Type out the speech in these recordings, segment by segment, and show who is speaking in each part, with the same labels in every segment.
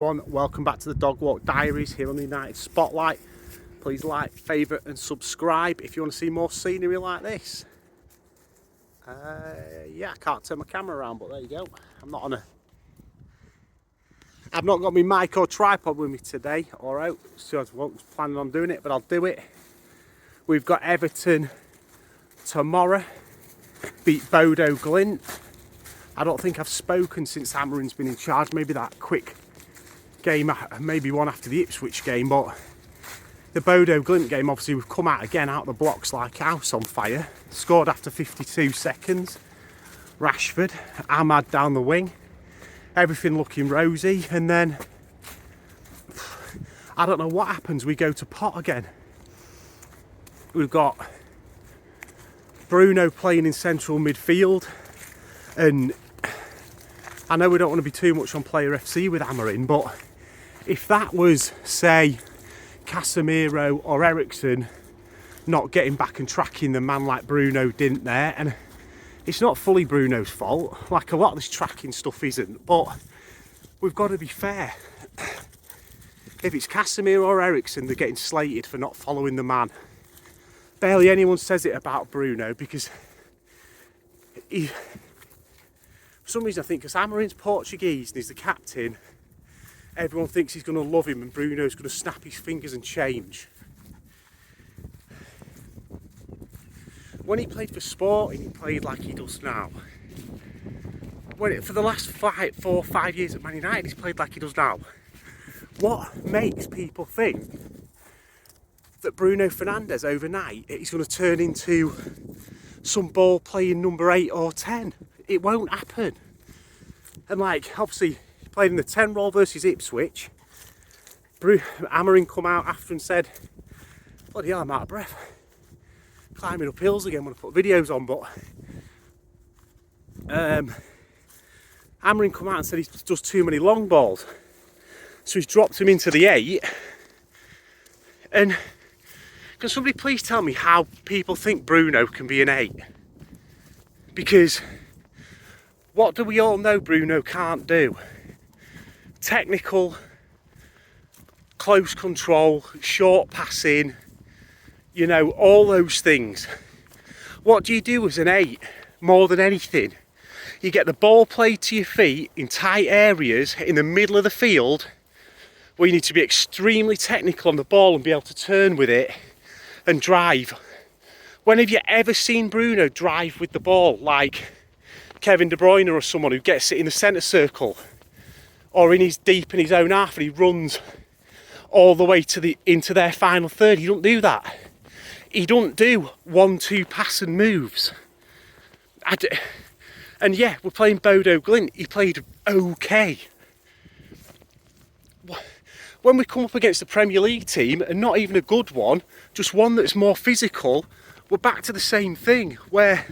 Speaker 1: Welcome back to the Dog Walk Diaries here on the United Spotlight. Please like, favourite and subscribe if you want to see more scenery like this. Yeah, I can't turn my camera around, but there you go. I've not got my mic or tripod with me today, alright, so I wasn't planning on doing it, but I'll do it. We've got Everton tomorrow, beat Bodo Glint. I don't think I've spoken since Amorims been in charge, maybe that quick game, maybe one after the Ipswich game, but the Bodo Glint game, obviously we've come out again out the blocks like house on fire. Scored after 52 seconds. Rashford, Ahmad down the wing, everything looking rosy, and then I don't know what happens, we go to pot again. We've got Bruno playing in central midfield, and I know we don't want to be too much on player FC with Amorims, but if that was, say, Casemiro or Ericsson not getting back and tracking the man like Bruno didn't there, and it's not fully Bruno's fault, like a lot of this tracking stuff isn't, but we've got to be fair. If it's Casemiro or Ericsson, they're getting slated for not following the man. Barely anyone says it about Bruno because for some reason I think because Amorims Portuguese and he's the captain, everyone thinks he's going to love him and Bruno's going to snap his fingers and change. When he played for Sporting, he played like he does now. For the last 4 or 5 years at Man United, he's played like he does now. What makes people think that Bruno Fernandes overnight is going to turn into some ball playing number 8 or 10? It won't happen. And like, obviously, he played in the 10 role versus Ipswich. Amorims come out after and said, bloody hell, I'm out of breath. Climbing up hills again when I put videos on, but Amorims come out and said he does too many long balls. So he's dropped him into the 8. And can somebody please tell me how people think Bruno can be an 8? Because what do we all know Bruno can't do? Technical, close control, short passing, you know, all those things. What do you do as an 8 more than anything? You get the ball played to your feet in tight areas in the middle of the field where you need to be extremely technical on the ball and be able to turn with it and drive. When have you ever seen Bruno drive with the ball like Kevin De Bruyne or someone who gets it in the centre circle or deep in his own half and he runs all the way to into their final third? He don't do that. He don't do 1-2 pass and moves. And yeah, we're playing Bodo Glint. He played okay. When we come up against a Premier League team, and not even a good one, just one that's more physical, we're back to the same thing, where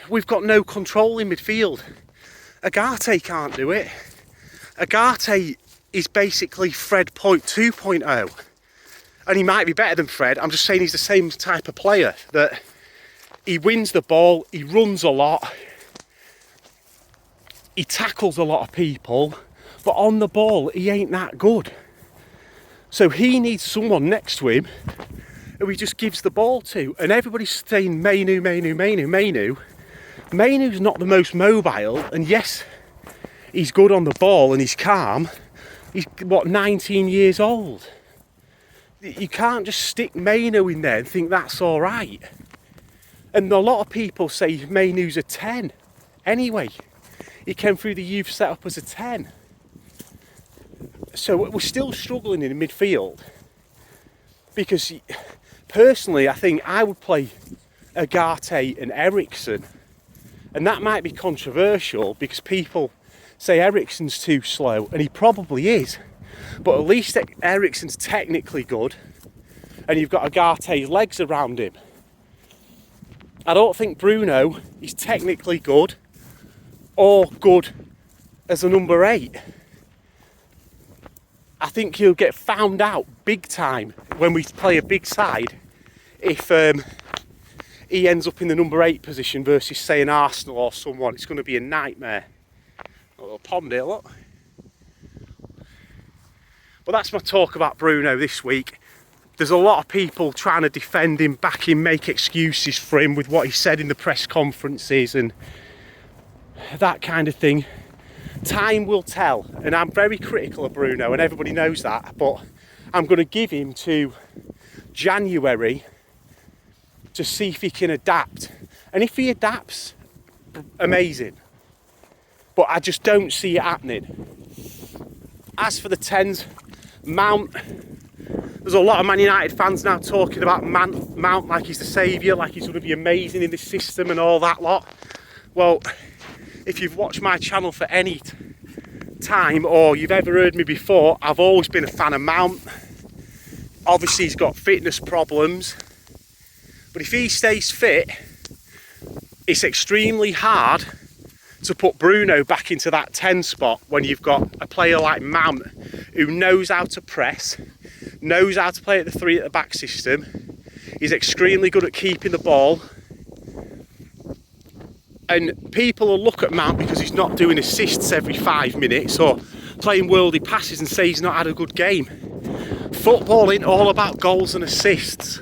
Speaker 1: we've got no control in midfield. Agate can't do it. Agate is basically Fred 2.0. And he might be better than Fred. I'm just saying he's the same type of player, that he wins the ball, he runs a lot, he tackles a lot of people, but on the ball, he ain't that good. So he needs someone next to him who he just gives the ball to. And everybody's saying Mainu. Mainu's not the most mobile, and yes, he's good on the ball and he's calm. He's, 19 years old? You can't just stick Mainu in there and think that's all right. And a lot of people say Mainu's a 10. Anyway, he came through the youth setup as a 10. So we're still struggling in the midfield because personally I think I would play Agate and Ericsson, and that might be controversial because people say Ericsson's too slow, and he probably is, but at least Ericsson's technically good and you've got Agate's legs around him. I don't think Bruno is technically good or good as a number 8. I think he'll get found out big time when we play a big side if he ends up in the number 8 position versus, say, an Arsenal or someone. It's going to be a nightmare. A little pond here, look. But that's my talk about Bruno this week. There's a lot of people trying to defend him, back him, make excuses for him with what he said in the press conferences and that kind of thing. Time will tell, and I'm very critical of Bruno, and everybody knows that, but I'm going to give him to January to see if he can adapt. And if he adapts, amazing. But I just don't see it happening. As for the 10s, Mount, there's a lot of Man United fans now talking about Mount like he's the saviour, like he's going to be amazing in this system and all that lot. Well, if you've watched my channel for any time or you've ever heard me before, I've always been a fan of Mount. Obviously he's got fitness problems, but if he stays fit, it's extremely hard to put Bruno back into that 10 spot when you've got a player like Mount who knows how to press, knows how to play at the 3 at the back system, he's extremely good at keeping the ball. And people will look at Mount because he's not doing assists every 5 minutes or playing worldy passes and say he's not had a good game. Football ain't all about goals and assists.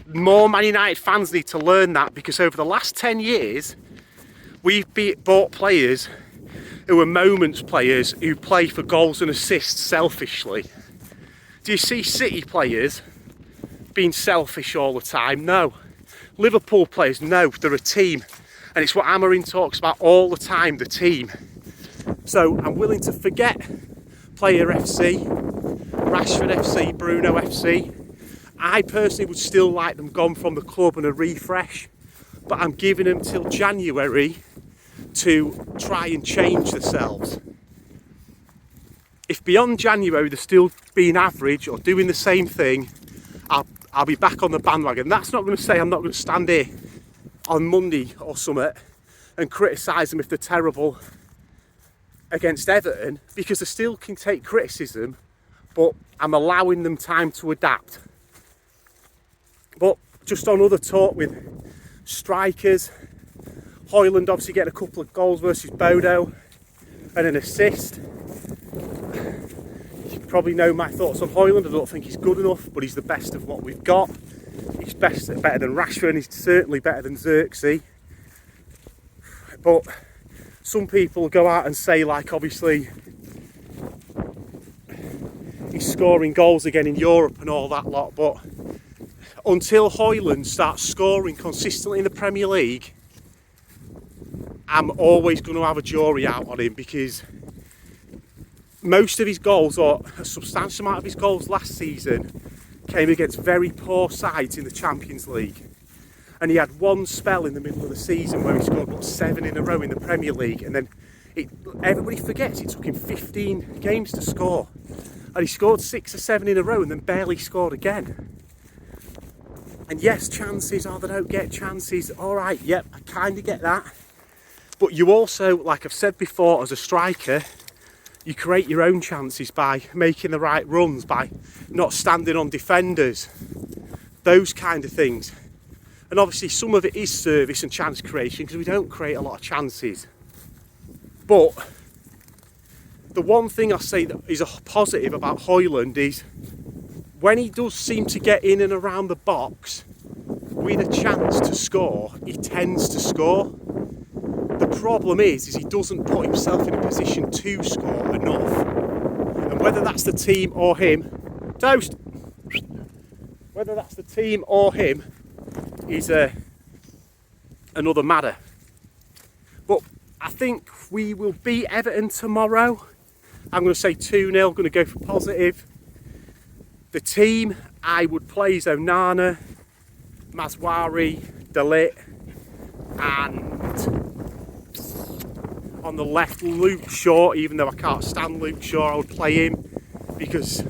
Speaker 1: More Man United fans need to learn that, because over the last 10 years, we've bought players who are moments players who play for goals and assists selfishly. Do you see City players being selfish all the time? No. Liverpool players, no, they're a team. And it's what Amorims talks about all the time, the team. So I'm willing to forget Player FC, Rashford FC, Bruno FC. I personally would still like them gone from the club and a refresh, but I'm giving them till January to try and change themselves. If beyond January they're still being average or doing the same thing, I'll be back on the bandwagon. That's not going to say I'm not going to stand here on Monday or something and criticise them if they're terrible against Everton, because they still can take criticism, but I'm allowing them time to adapt. But just on other talk with strikers, Højlund obviously getting a couple of goals versus Bodo and an assist. You probably know my thoughts on Højlund. I don't think he's good enough, but he's the best of what we've got. He's better than Rashford, and he's certainly better than Xerxes. But some people go out and say, like, obviously he's scoring goals again in Europe and all that lot, but until Højlund starts scoring consistently in the Premier League, I'm always going to have a jury out on him, because most of his goals, or a substantial amount of his goals last season, came against very poor sides in the Champions League. And he had one spell in the middle of the season where he scored about 7 in a row in the Premier League, and then everybody forgets it took him 15 games to score, and he scored 6 or 7 in a row and then barely scored again. And yes, chances, they don't get chances, alright, yep, I kind of get that. But you also, like I've said before, as a striker, you create your own chances by making the right runs, by not standing on defenders, those kind of things. And obviously some of it is service and chance creation, because we don't create a lot of chances. But the one thing I say that is a positive about Højlund is when he does seem to get in and around the box with a chance to score, he tends to score. The problem is he doesn't put himself in a position to score enough. And whether that's the team or him, toast! Whether that's the team or him is another matter. But I think we will beat Everton tomorrow. I'm going to say 2-0, going to go for positive. The team I would play is Onana, Mazwari, Dalit, and on the left Luke Shaw. Even though I can't stand Luke Shaw, I would play him because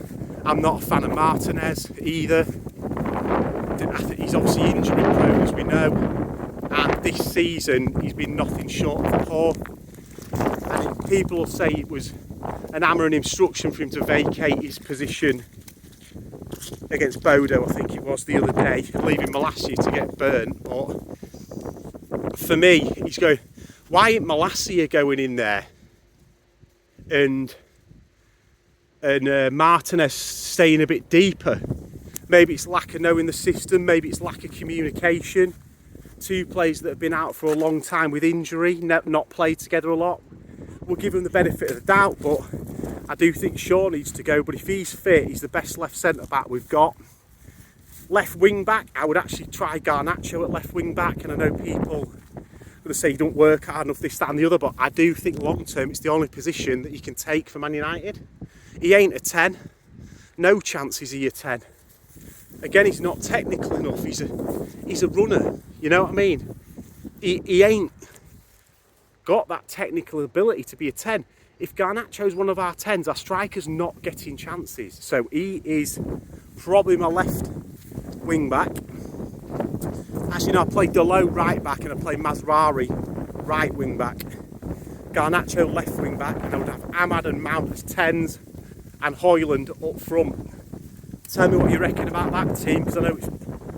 Speaker 1: I'm not a fan of Martinez either. I think he's obviously injury prone, as we know, and this season he's been nothing short of poor. And people will say it was an Amorims instruction for him to vacate his position against Bodo, I think it was, the other day, leaving Malacia to get burnt. But for me, he's going, why ain't Malacia going in there and and Martinez staying a bit deeper. Maybe it's lack of knowing the system, maybe it's lack of communication. Two players that have been out for a long time with injury, not played together a lot. We'll give him the benefit of the doubt, but I do think Shaw needs to go. But if he's fit, he's the best left centre-back we've got. Left wing-back, I would actually try Garnacho at left wing-back, and I know people are going to say he don't work hard enough, this, that and the other, but I do think long-term it's the only position that you can take for Man United. He ain't a 10. No chance is he a 10. Again, he's not technical enough. He's a runner. You know what I mean? He ain't got that technical ability to be a 10. If Garnacho's one of our 10s, our striker's not getting chances. So he is probably my left wing back. Actually, no, I played Delo right back and I played Mazraoui right wing back. Garnacho left wing back, and I would have Ahmad and Mount as 10s and Højlund up front. Tell me what you reckon about that team, because I know it's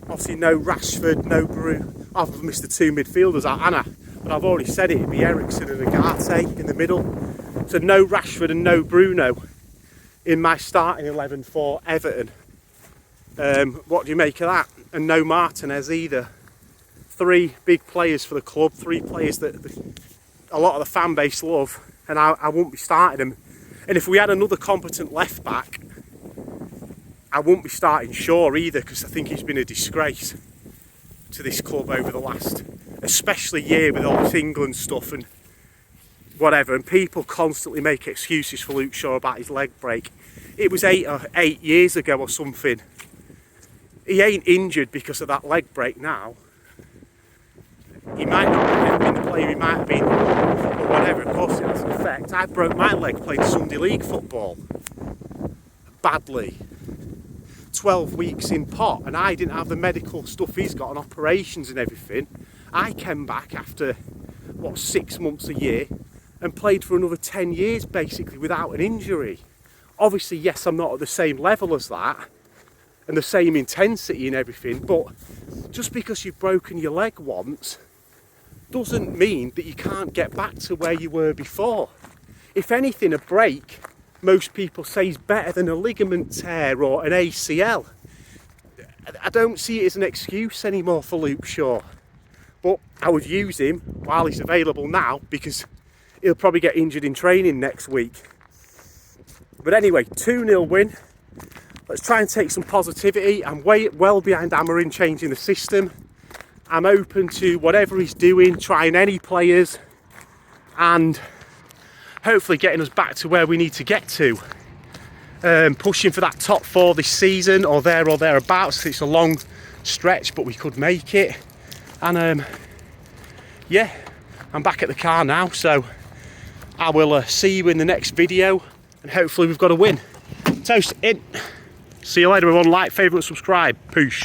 Speaker 1: obviously no Rashford, no Brew. I've missed the two midfielders out, Anna, but I've already said it, it'd be Eriksen and Agate in the middle. So no Rashford and no Bruno in my starting 11 for Everton. What do you make of that? And no Martinez either. Three big players for the club, three players that a lot of the fan base love, and I won't be starting them. And if we had another competent left back, I won't be starting Shaw either, because I think he's been a disgrace to this club over the last, especially year with all this England stuff and whatever. And people constantly make excuses for Luke Shaw about his leg break. It was 8 years ago or something. He ain't injured because of that leg break now. He might not have been the player he might have been, or whatever. Of course it has an effect. I broke my leg playing Sunday League football. Badly. 12 weeks in pot, and I didn't have the medical stuff he's got and operations and everything. I came back after, 6 months a year, and played for another 10 years basically without an injury. Obviously, yes, I'm not at the same level as that and the same intensity and everything, but just because you've broken your leg once doesn't mean that you can't get back to where you were before. If anything, a break, most people say, is better than a ligament tear or an ACL. I don't see it as an excuse anymore for Luke Shaw, but I would use him while he's available now, because he'll probably get injured in training next week. But anyway, 2-0 win. Let's try and take some positivity. I'm well behind Amorims changing the system. I'm open to whatever he's doing, trying any players, and hopefully getting us back to where we need to get to. Pushing for that top 4 this season, or thereabouts. It's a long stretch, but we could make it. And yeah, I'm back at the car now, so I will see you in the next video, and hopefully we've got a win. Toast in. See you later everyone. Like, favourite, subscribe. Poosh.